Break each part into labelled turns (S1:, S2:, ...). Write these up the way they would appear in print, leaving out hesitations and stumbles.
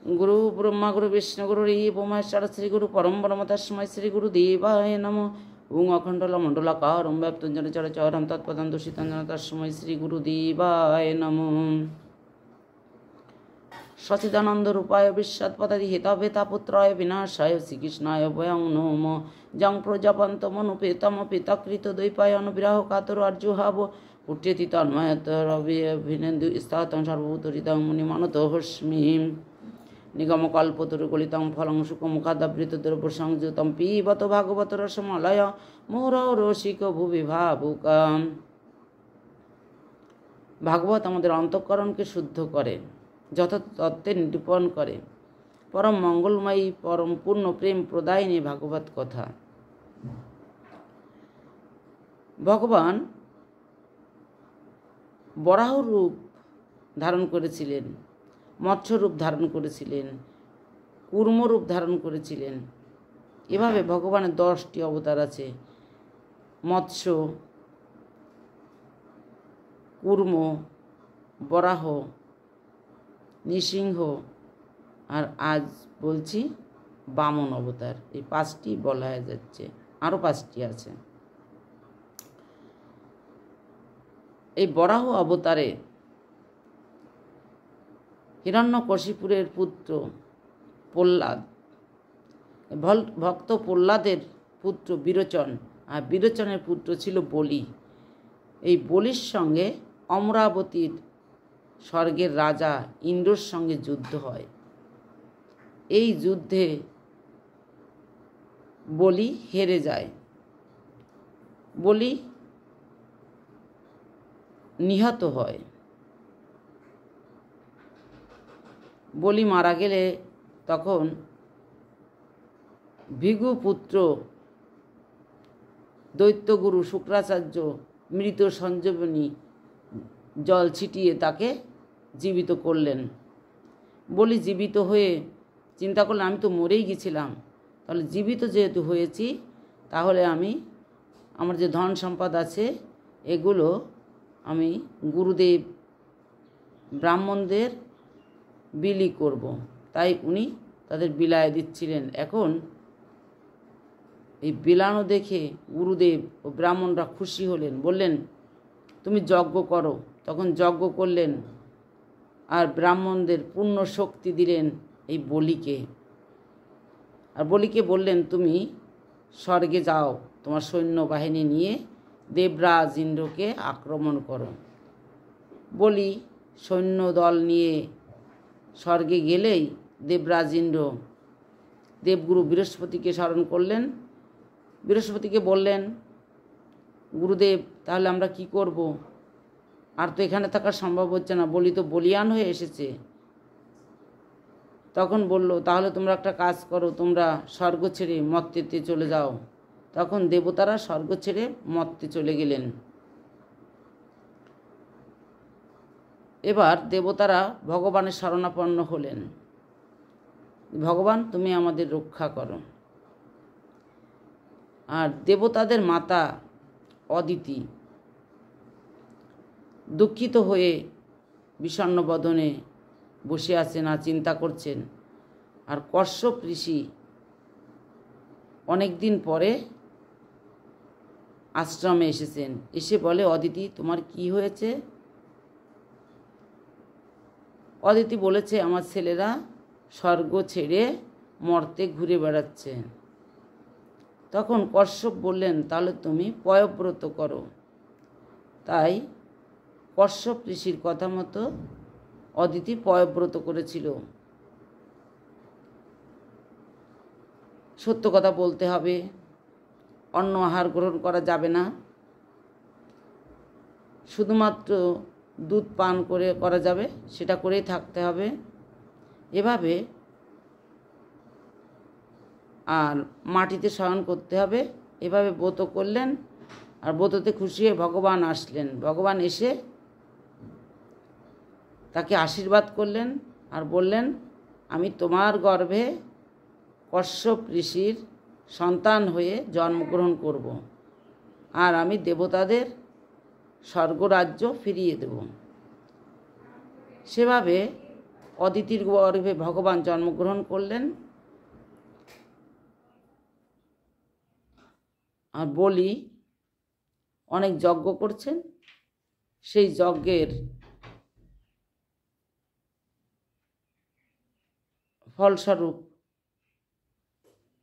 S1: गुरु ब्रह्मा गुरु विष्णु गुरु महेश्वर श्री गुरु परम ब्रह्म तस्मै श्री गुरु देवाय नमो। ओं अखंडल मंडलाकारं व्याप्तं जन चराचरं तत्पदं दूषितं जन तस्मै श्री गुरु देवाय नमो। सच्चिदानंद रूपाय विश्वत्पदादि हेतवे तापुत्राय विनाशाय श्रीकृष्णाय वयं नमो। जं प्रजापन्तमनुपेतमपि तकृत द्वैपायन विराह कातर अर्जुहाव पुट्यति तन्मयतरभिनेन्दु स्थातं सर्वभूतहृदं मुनिमानतोऽस्मि। निगमकल्पतरुगलितं फलं सुखमुखादवृतद्रव्यसंयुतं पिबत भागवत रसमलय मुहुरः रसिक भुवि भावुका। भागवत আমাদের অন্তঃকরণকে শুদ্ধ করে, যথার্থ তত্ত্বে নিরূপণ করে। পরম মঙ্গলময়ী পরম পূর্ণ প্রেম প্রদায়িনী ভাগবত কথা। ভগবান বরাহ রূপ ধারণ করেছিলেন, মৎস্য রূপ ধারণ করেছিলেন, কূর্ম রূপ ধারণ করেছিলেন। এভাবে ভগবানের 10টি অবতার আছে, মৎস্য, কূর্ম, বরাহ, নৃসিংহ আর আজ বলছি বামন অবতার। এই 5টি বলা যাচ্ছে, আরও 5টি আছে। এই বরাহ অবতারে হিরণ্যকশিপুরের পুত্র প্রহ্লাদ, ভক্ত প্রহ্লাদের পুত্র বিরোচন, আর বিরোচনের পুত্র ছিল বলি। এই বলির সঙ্গে অমরাবতীর স্বর্গের রাজা ইন্দ্রর সঙ্গে যুদ্ধ হয়। এই যুদ্ধে বলি হেরে যায়, বলি নিহত হয়। বলি মারা গেলে তখন ভৃগুপুত্র দৈত্যগুরু শুক্রাচার্য মৃত সঞ্জীবনী জল ছিটিয়ে তাকে জীবিত করলেন। বলি জীবিত হয়ে চিন্তা করলেন, আমি তো মরেই গেছিলাম, তাহলে জীবিত যেহেতু হয়েছি তাহলে আমি আমার যে ধন সম্পদ আছে এগুলো আমি গুরুদেব ব্রাহ্মণদের বিলি করব। তাই উনি তাদের বিলায় দিচ্ছিলেন। এখন এই বিলানো দেখে গুরুদেব ও ব্রাহ্মণরা খুশি হলেন, বললেন তুমি যজ্ঞ করো। তখন যজ্ঞ করলেন আর ব্রাহ্মণদের পূর্ণ শক্তি দিলেন এই বলিকে। আর বলিকে বললেন তুমি স্বর্গে যাও, তোমার সৈন্যবাহিনী নিয়ে দেবরাজ ইন্দ্রকে আক্রমণ করো। বলি সৈন্যদল নিয়ে স্বর্গে গেলেই দেবরাজ ইন্দ্র দেবগুরু বৃহস্পতিকে স্মরণ করলেন। বৃহস্পতিকে বললেন, গুরুদেব তাহলে আমরা কি করব? আর তো এখানে থাকা সম্ভব হচ্ছে না, বলি তো বলিয়ান হয়ে এসেছে। তখন বলল, তাহলে তোমরা একটা কাজ করো, তোমরা স্বর্গ ছেড়ে মর্ত্যে চলে যাও। তখন দেবতারা স্বর্গ ছেড়ে মর্ত্যে চলে গেলেন। এবার দেবতারা ভগবানের শরণাপন্ন হলেন, ভগবান তুমি আমাদের রক্ষা করো। আর দেবতাদের মাতা অদিতি দুঃখিত হয়ে বিষণ্ণ বদনে বসে আছেন আর চিন্তা করছেন। আর কশ্যপ ঋষি অনেক দিন পরে আশ্রমে এসেছেন। এসে বলে, অদিতি তোমার কি হয়েছে? অদিতি বলেছে, আমার ছেলেরা স্বর্গ ছেড়ে মর্তে ঘুরে বেড়াচ্ছে। তখন কশ্যপ বললেন, তাহলে তুমি পয়ব্রত করো। তাই কশ্যপ ঋষির কথা মতো অদিতি পয়ব্রত করেছিল। সত্য কথা বলতে হবে, অন্ন আহার গ্রহণ করা যাবে না, শুধুমাত্র দুধ পান করা যাবে, সেটা করেই থাকতে হবে। এভাবে আর মাটিতে শয়ন করতে হবে। এভাবে ব্রত করলেন। আর ব্রততে খুশি হয়ে ভগবান আসলেন। ভগবান এসে তাকে আশীর্বাদ করলেন আর বললেন, আমি তোমার গর্ভে কশ্যপ ঋষির সন্তান হয়ে জন্মগ্রহণ করব, আর আমি দেবতাদের স্বর্গরাজ্য ফিরিয়ে দেব। সেভাবে অদিতির গর্ভে ভগবান জন্মগ্রহণ করলেন। আর বলি অনেক যজ্ঞ করছেন, সেই যজ্ঞের ফলস্বরূপ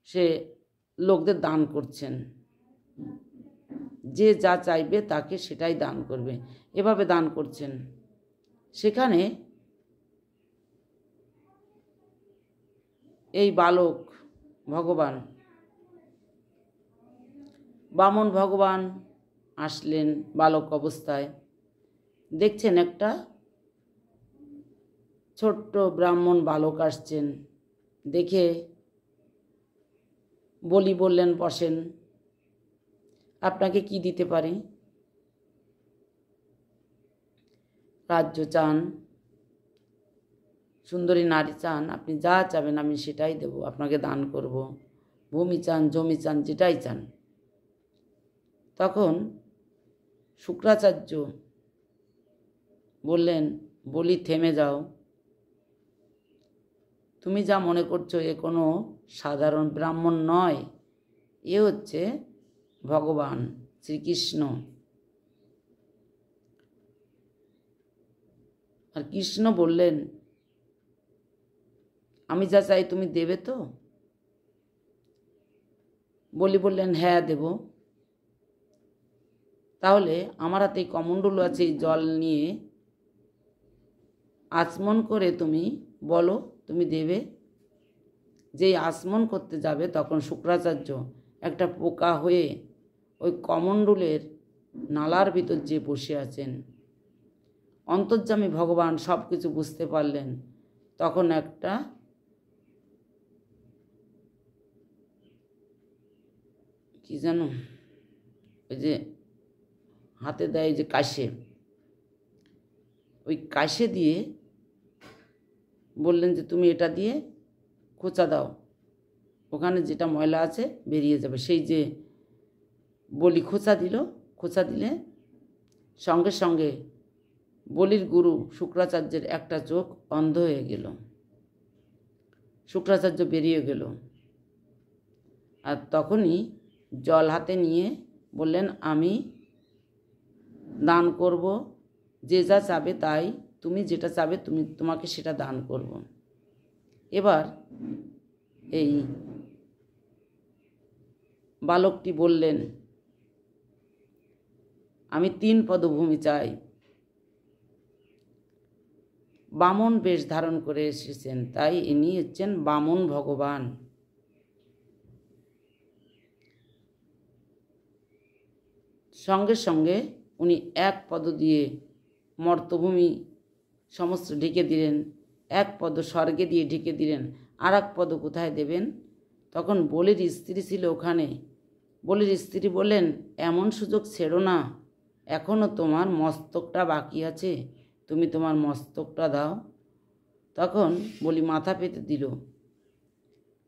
S1: সে লোকদের দান করছেন। যে যা চাইবে তাকে সেটাই দান করবে, এভাবে দান করছেন। সেখানে এই বালক ভগবান, বামন ভগবান আসলেন বালক অবস্থায়। দেখছেন একটা ছোট্ট ব্রাহ্মণ বালক আসছেন, দেখে বলি বললেন, বসেন, আপনাকে কি দিতে পারি? রাজ্য চান, সুন্দরী নারী চান, আপনি যা চাবেন আমি সেটাই দেব, আপনাকে দান করব। ভূমি চান, জমি চান, যেটাই চান। তখন শুক্রাচার্য বললেন, বলি থেমে যাও, তুমি যা মনে করছো এ কোনো সাধারণ ব্রাহ্মণ নয়, এ হচ্ছে ভগবান শ্রীকৃষ্ণ। আর কৃষ্ণ বললেন, আমি যা চাই তুমি দেবে তো? বলি বললেন, হ্যাঁ দেব। তাহলে আমার হাতে কমণ্ডলু আছে, এই জল নিয়ে আচমন করে তুমি বলো তুমি দেবে। যেই আচমন করতে যাবে তখন শুক্রাচার্য একটা পোকা হয়ে ওই কমণ্ডলের নালার ভিতর যে বসে আছেন। অন্তর্যামী ভগবান সব কিছু বুঝতে পারলেন। তখন একটা কি জানো, ওই যে হাতে দেয় যে কাশে, ওই কাশে দিয়ে বললেন যে তুমি এটা দিয়ে খোঁচা দাও, ওখানে যেটা ময়লা আছে বেরিয়ে যাবে। সেই যে বলি খোঁচা দিল, খোঁচা দিলে সঙ্গে সঙ্গে বলির গুরু শুক্রাচার্যের একটা চোখ অন্ধ হয়ে গেল। শুক্রাচার্য বেরিয়ে গেল। আর তখনই জল হাতে নিয়ে বললেন, আমি দান করব, যে যা চাবে তাই, তুমি যেটা চাবে তোমাকে সেটা দান করব। এবার এই বালকটি বললেন, আমি 3 পদভূমি চাই। বামন বেশ ধারণ করে এসেছেন, তাই ইনি হচ্ছেন বামন ভগবান। সঙ্গে সঙ্গে উনি 1 পদ দিয়ে মর্তভূমি সমস্ত ঢেকে দিলেন, 1 পদ স্বর্গে দিয়ে ঢেকে দিলেন। আর 1 পদ কোথায় দেবেন? তখন বলির স্ত্রী ছিল ওখানে। বলির স্ত্রী বললেন, এমন সুযোগ ছেড়ো না, এখনও তোমার মস্তকটা বাকি আছে, তুমি তোমার মস্তকটা দাও। তখন বলি মাথা পেতে দিল।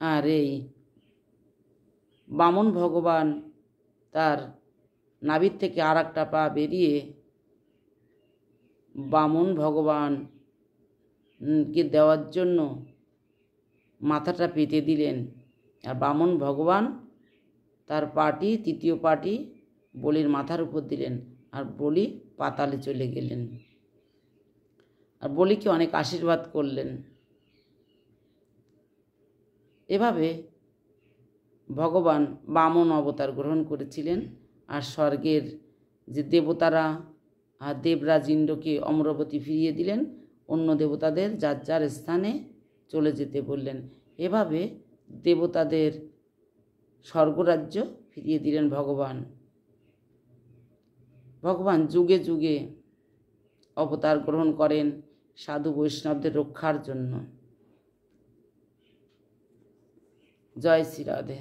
S1: আর এই বামন ভগবান তার নাভির থেকে আর একটা পা বেরিয়ে বামন ভগবানকে দেওয়ার জন্য মাথাটা পেতে দিলেন। আর বামন ভগবান তার পাটি, 3য় পাটি বলির মাথার উপর দিলেন। আর বলি পাতালে চলে গেলেন। আর বলিকে অনেক আশীর্বাদ করলেন। এভাবে ভগবান বামন অবতার গ্রহণ করেছিলেন। আর স্বর্গের যে দেবতারা আর দেবরাজ ইন্দ্রকে অমরাবতী ফিরিয়ে দিলেন, অন্য দেবতাদের যার যার স্থানে চলে যেতে বললেন। এভাবে দেবতাদের স্বর্গরাজ্য ফিরিয়ে দিলেন ভগবান। ভগবান যুগে যুগে অবতার গ্রহণ করেন সাধু বৈষ্ণবদের রক্ষার জন্য। জয় শ্রী রাধে।